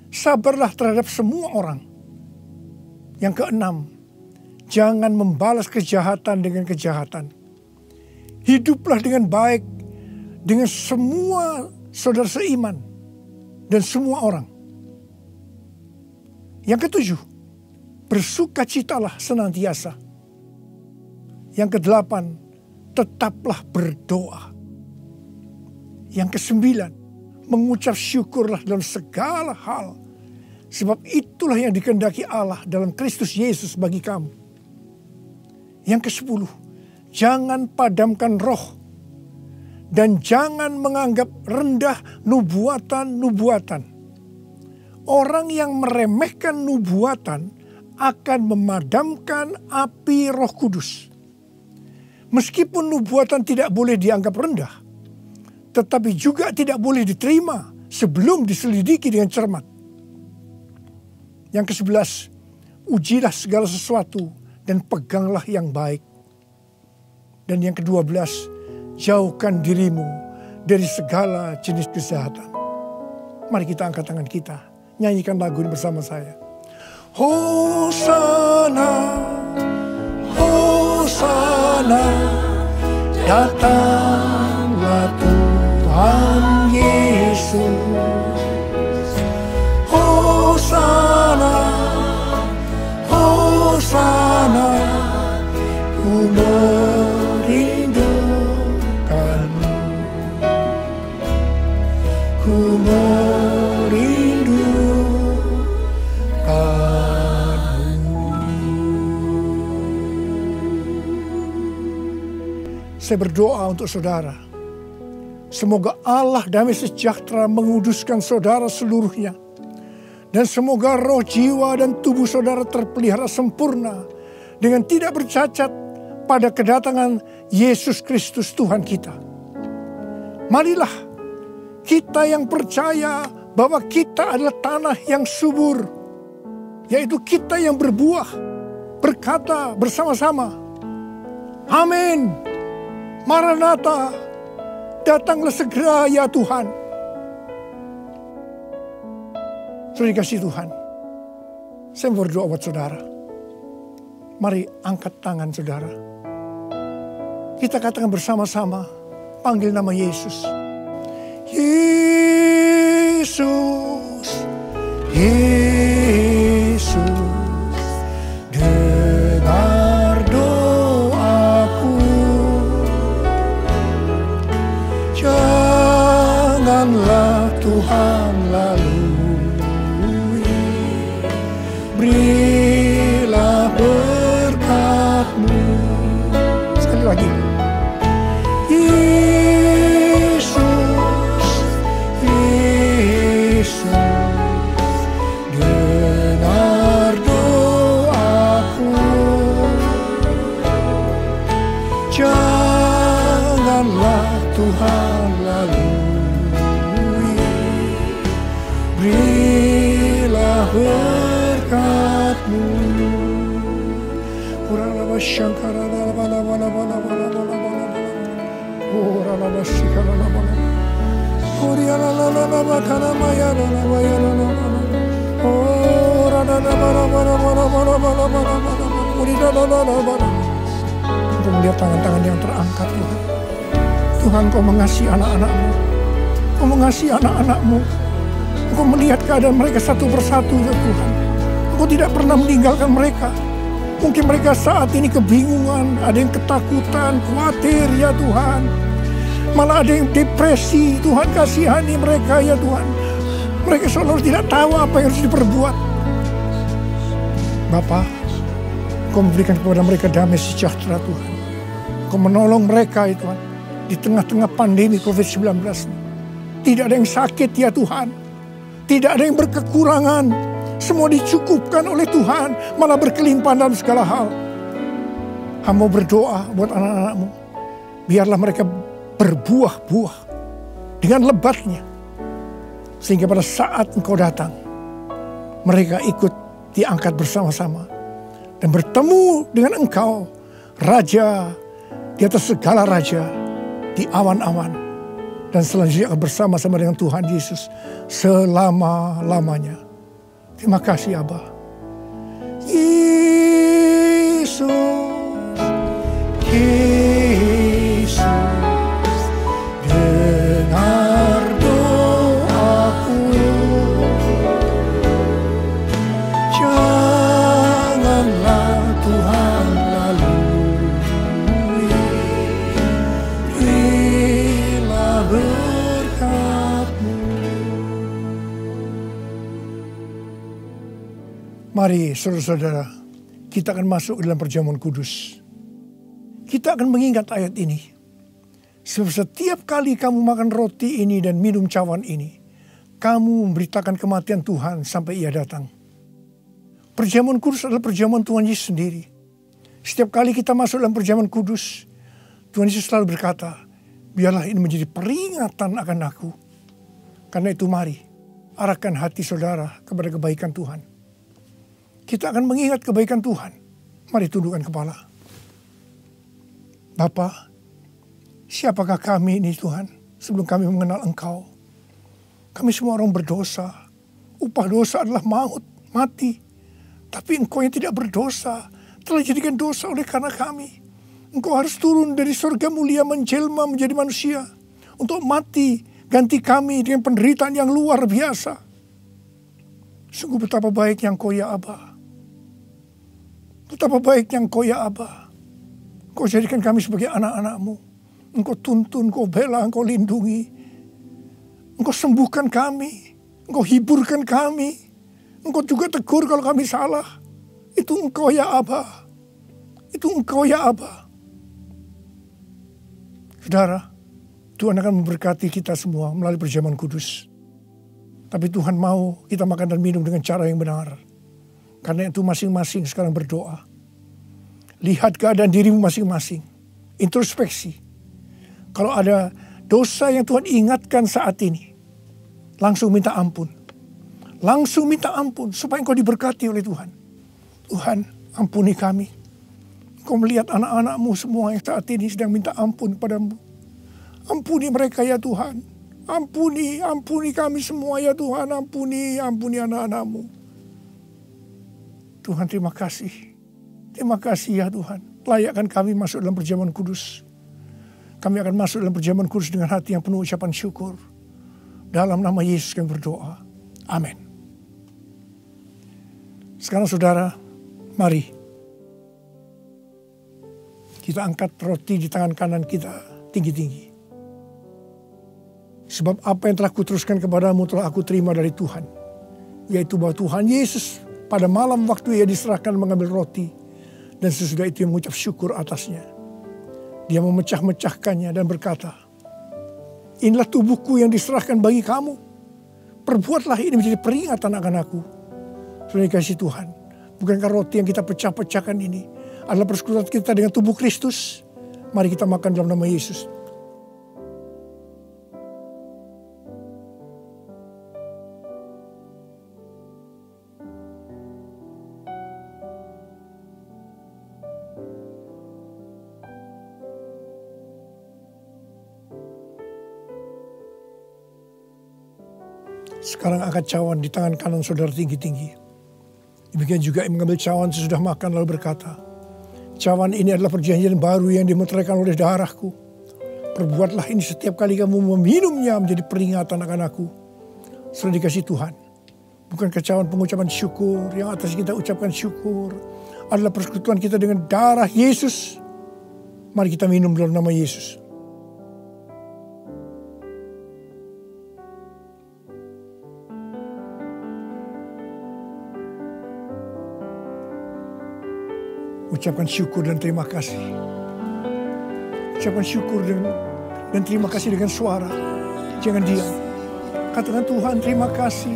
Sabarlah terhadap semua orang. Yang keenam, jangan membalas kejahatan dengan kejahatan. Hiduplah dengan baik dengan semua saudara seiman dan semua orang. Yang ketujuh, bersukacitalah senantiasa. Yang kedelapan, tetaplah berdoa. Yang kesembilan, mengucap syukurlah dalam segala hal. Sebab itulah yang dikehendaki Allah dalam Kristus Yesus bagi kamu. Yang kesepuluh, jangan padamkan roh. Dan jangan menganggap rendah nubuatan-nubuatan. Orang yang meremehkan nubuatan akan memadamkan api Roh Kudus. Meskipun nubuatan tidak boleh dianggap rendah, tetapi juga tidak boleh diterima sebelum diselidiki dengan cermat. Yang ke-11, ujilah segala sesuatu dan peganglah yang baik. Dan yang ke-12, jauhkan dirimu dari segala jenis kejahatan. Mari kita angkat tangan kita, nyanyikan lagu ini bersama saya. Hosana, Hosana, datanglah Tuhan Yesus. Hosana, Hosana, ku merindukanmu, ku merindukanmu. Saya berdoa untuk saudara. Semoga Allah damai sejahtera menguduskan saudara seluruhnya. Dan semoga roh, jiwa, dan tubuh saudara terpelihara sempurna dengan tidak bercacat pada kedatangan Yesus Kristus Tuhan kita. Marilah kita yang percaya bahwa kita adalah tanah yang subur, yaitu kita yang berbuah, berkata bersama-sama, amin, Maranatha, datanglah segera ya Tuhan. Saudara dikasihi Tuhan, saya berdoa buat saudara. Mari angkat tangan saudara. Kita katakan bersama-sama, panggil nama Yesus. Yesus, Yesus, dengar doaku. Janganlah Tuhan lalui, berilah berkat-Mu. Sekali lagi. Yesus, Yesus, dengar doaku. Janganlah Tuhan lalui, berilah berkat-Mu. Uralaba shankara bala bala bala bala bala bala. Uralaba shikara bala. Urialala bala kana maya bala maya bala. Uralala bala bala bala bala bala bala. Urilala bala. Untuk melihat tangan-tangan yang terangkat Tuhan. Tuhan, Kau mengasihi anak-anak-Mu. Kau mengasihi anak-anak-Mu. Engkau melihat keadaan mereka satu persatu ya Tuhan. Engkau tidak pernah meninggalkan mereka. Mungkin mereka saat ini kebingungan, ada yang ketakutan, khawatir ya Tuhan. Malah ada yang depresi, Tuhan kasihani mereka ya Tuhan. Mereka seolah tidak tahu apa yang harus diperbuat. Bapa, Kau memberikan kepada mereka damai sejahtera Tuhan. Kau menolong mereka ya Tuhan. Di tengah-tengah pandemi COVID-19. Tidak ada yang sakit ya Tuhan. Tidak ada yang berkekurangan. Semua dicukupkan oleh Tuhan. Malah berkelimpahan dalam segala hal. Hamba berdoa buat anak-anak-Mu. Biarlah mereka berbuah-buah dengan lebatnya. Sehingga pada saat Engkau datang, mereka ikut diangkat bersama-sama. Dan bertemu dengan Engkau, Raja di atas segala raja, di awan-awan. Dan selanjutnya akan bersama-sama dengan Tuhan Yesus selama-lamanya. Terima kasih Abba. Yesus, Yesus, dengar doaku. Janganlah Tuhan lalui, berilah berkat-Mu. Mari saudara-saudara, kita akan masuk ke dalam perjamuan kudus. Kita akan mengingat ayat ini. Sebab setiap kali kamu makan roti ini dan minum cawan ini, kamu memberitakan kematian Tuhan sampai Ia datang. Perjamuan kudus adalah perjamuan Tuhan Yesus sendiri. Setiap kali kita masuk dalam perjamuan kudus, Tuhan Yesus selalu berkata, biarlah ini menjadi peringatan akan aku. Karena itu mari, arahkan hati saudara kepada kebaikan Tuhan. Kita akan mengingat kebaikan Tuhan. Mari tundukkan kepala. Bapa, siapakah kami ini Tuhan sebelum kami mengenal Engkau? Kami semua orang berdosa. Upah dosa adalah maut, mati. Tapi Engkau yang tidak berdosa telah dijadikan dosa oleh karena kami. Engkau harus turun dari surga mulia menjelma menjadi manusia untuk mati ganti kami dengan penderitaan yang luar biasa. Sungguh betapa baiknya Engkau ya Abba. Betapa baiknya Engkau ya Abba. Engkau jadikan kami sebagai anak-anak-Mu. Engkau tuntun, Engkau bela, Engkau lindungi. Engkau sembuhkan kami. Engkau hiburkan kami. Engkau juga tegur kalau kami salah. Itu Engkau ya Abba. Itu Engkau ya Abba. Saudara, Tuhan akan memberkati kita semua melalui perjamuan kudus. Tapi Tuhan mau kita makan dan minum dengan cara yang benar. Karena itu masing-masing sekarang berdoa. Lihat keadaan dirimu masing-masing. Introspeksi. Kalau ada dosa yang Tuhan ingatkan saat ini, langsung minta ampun. Langsung minta ampun supaya engkau diberkati oleh Tuhan. Tuhan, ampuni kami. Engkau melihat anak-anak-Mu semua yang saat ini sedang minta ampun kepadamu. Ampuni mereka ya Tuhan. Ampuni kami semua ya Tuhan. Ampuni anak-anak-Mu. Tuhan terima kasih. Terima kasih ya Tuhan. Layakkan kami masuk dalam perjamuan kudus. Kami akan masuk dalam perjamuan kudus dengan hati yang penuh ucapan syukur. Dalam nama Yesus kami berdoa. Amin. Sekarang saudara, mari. Kita angkat roti di tangan kanan kita tinggi-tinggi. Sebab apa yang telah kuteruskan kepadamu telah aku terima dari Tuhan. Yaitu bahwa Tuhan Yesus pada malam waktu Ia diserahkan mengambil roti. Dan sesudah itu Ia mengucap syukur atasnya. Dia memecah-mecahkannya dan berkata, inilah tubuhku yang diserahkan bagi kamu. Perbuatlah ini menjadi peringatan akan aku. Saudara dikasihi Tuhan. Bukankah roti yang kita pecah-pecahkan ini adalah persekutuan kita dengan tubuh Kristus? Mari kita makan dalam nama Yesus. Sekarang angkat cawan di tangan kanan saudara tinggi-tinggi. Demikian juga yang mengambil cawan sesudah makan lalu berkata, cawan ini adalah perjanjian baru yang dimeteraikan oleh darahku. Perbuatlah ini setiap kali kamu meminumnya menjadi peringatan akan aku. Saudara dikasihi Tuhan. Bukankah cawan pengucapan syukur yang atas kita ucapkan syukur adalah persekutuan kita dengan darah Yesus. Mari kita minum dalam nama Yesus. Ucapkan syukur dan terima kasih. Ucapkan syukur dan terima kasih dengan suara. Jangan diam. Katakan Tuhan terima kasih.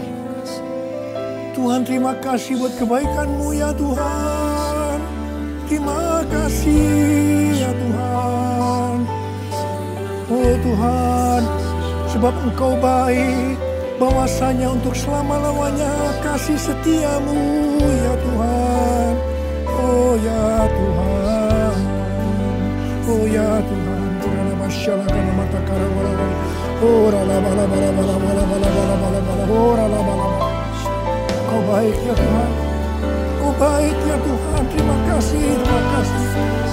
Tuhan terima kasih buat kebaikan-Mu ya Tuhan. terima kasih ya Tuhan. Oh Tuhan, sebab Engkau baik, bahwasanya untuk selama-lamanya kasih setiamu ya Tuhan. Oh ya Tuhan, oh ya Tuhan. Kau baik ya Tuhan, Kau baik ya Tuhan. Terima kasih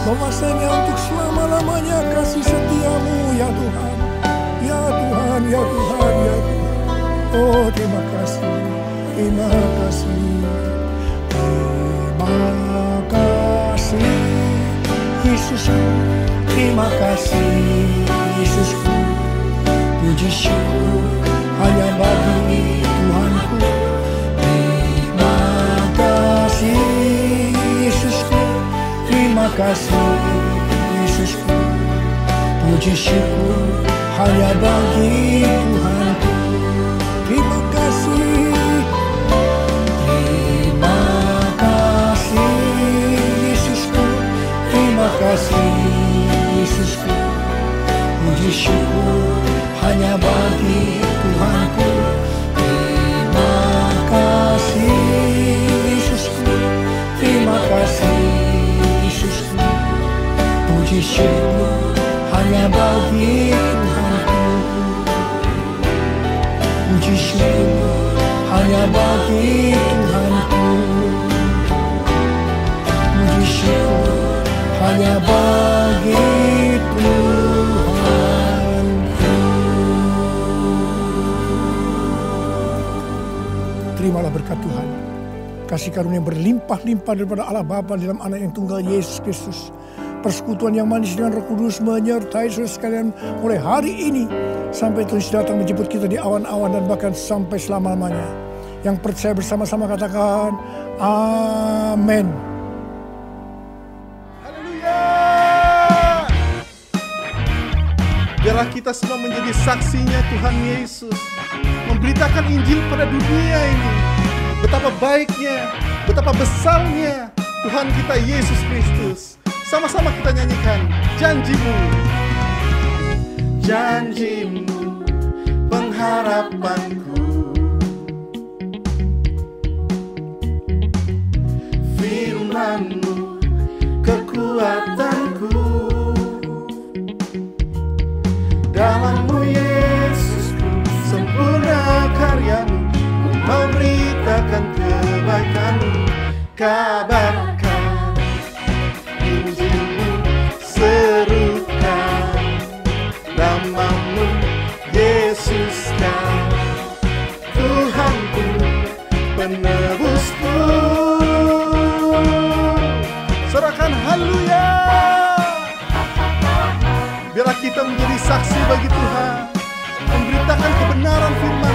bahwasanya untuk selama-lamanya kasih setiamu ya Tuhan. Ya Tuhan, ya Tuhan, ya Tuhan. Oh terima kasih, terima kasih, terima kasih Yesusku, terima kasih Yesusku. Puji syukur hanya bagi Tuhanku. Terima kasih Yesusku, terima kasih Yesusku. Puji syukur hanya bagi Tuhanku. Terima kasih, terima kasih Yesusku, terima kasih Yesusku. Puji syukur hanya bagi Tuhanku. Terima kasih Yesusku, terima kasih Yesusku. Puji syukur hanya bagi Tuhanku. Puji syukur hanya bagi Tuhanku. Puji syukur hanya bagi Tuhanku. Terimalah berkat Tuhan, kasih karunia berlimpah-limpah daripada Allah Bapa dalam Anak yang tunggal Yesus Kristus. Persekutuan yang manis dengan Roh Kudus menyertai saudara sekalian mulai hari ini sampai Tuhan datang menjemput kita di awan-awan dan bahkan sampai selama-lamanya. Yang percaya bersama-sama katakan amin. Haleluya. Biarlah kita semua menjadi saksinya Tuhan Yesus, memberitakan Injil pada dunia ini. Betapa baiknya, betapa besarnya Tuhan kita Yesus Kristus. Sama-sama kita nyanyikan janjimu. Janjimu, pengharapanku. Firman-Mu, kekuatanku. Dalam-Mu Yesusku, sempurna karya-Mu. Ku mau beritakan kebaikan-Mu. Kabarkan Injil-Mu, serukan nama-Mu, Yesuskan Tuhanku, penebusku. Serahkan haleluya. Biarlah kita menjadi saksi bagi Tuhan, memberitakan kebenaran firman